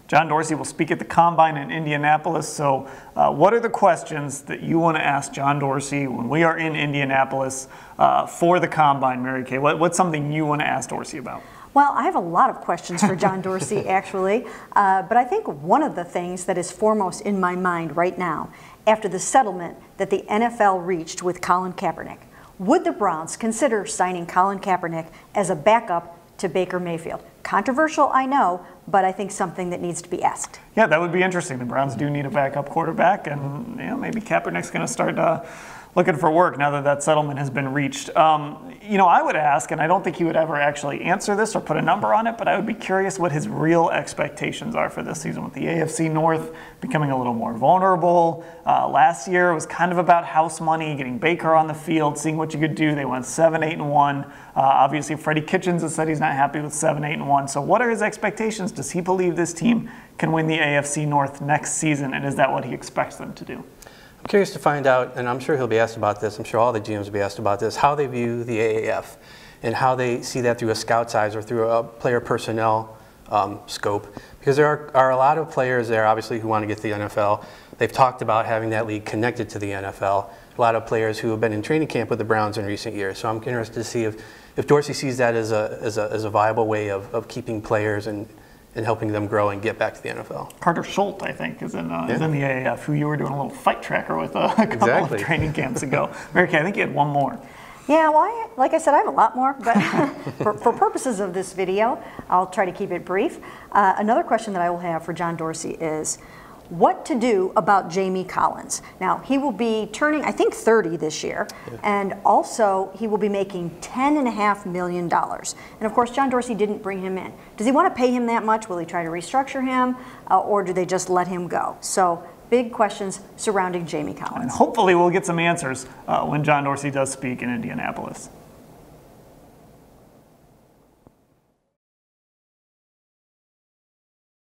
John Dorsey will speak at the Combine in Indianapolis. So what are the questions that you want to ask John Dorsey when we are in Indianapolis for the Combine, Mary Kay? What's something you want to ask Dorsey about? Well, I have a lot of questions for John Dorsey, actually. But I think one of the things that is foremost in my mind right now, after the settlement that the NFL reached with Colin Kaepernick, would the Browns consider signing Colin Kaepernick as a backup to Baker Mayfield? Controversial, I know, but I think something that needs to be asked. Yeah, that would be interesting. The Browns do need a backup quarterback, and maybe Kaepernick's going to start looking for work now that that settlement has been reached. I would ask, and I don't think he would ever actually answer this or put a number on it, but I would be curious what his real expectations are for this season with the AFC North becoming a little more vulnerable. Last year it was kind of about house money, getting Baker on the field, seeing what you could do. They went 7-8-1. Obviously, Freddie Kitchens has said he's not happy with 7-8-1. So what are his expectations? Does he believe this team can win the AFC North next season, and is that what he expects them to do? I'm curious to find out, and I'm sure he'll be asked about this, I'm sure all the GMs will be asked about this, how they view the AAF and how they see that through a scout's eyes or through a player personnel scope. Because there are a lot of players there, obviously, who want to get to the NFL. They've talked about having that league connected to the NFL. A lot of players who have been in training camp with the Browns in recent years. So I'm interested to see if Dorsey sees that as a viable way of keeping players and helping them grow and get back to the NFL. Carter Schultz, I think, is in the AAF, who you were doing a little fight tracker with a couple of training camps ago. Mary Kay, I think you had one more. Yeah, well, like I said, I have a lot more, but for purposes of this video, I'll try to keep it brief. Another question that I will have for John Dorsey is, what to do about Jamie Collins? Now, he will be turning, I think, 30 this year, and also he will be making $10.5 million. And of course, John Dorsey didn't bring him in. Does he want to pay him that much? Will he try to restructure him, or do they just let him go? So, big questions surrounding Jamie Collins. And hopefully we'll get some answers when John Dorsey does speak in Indianapolis.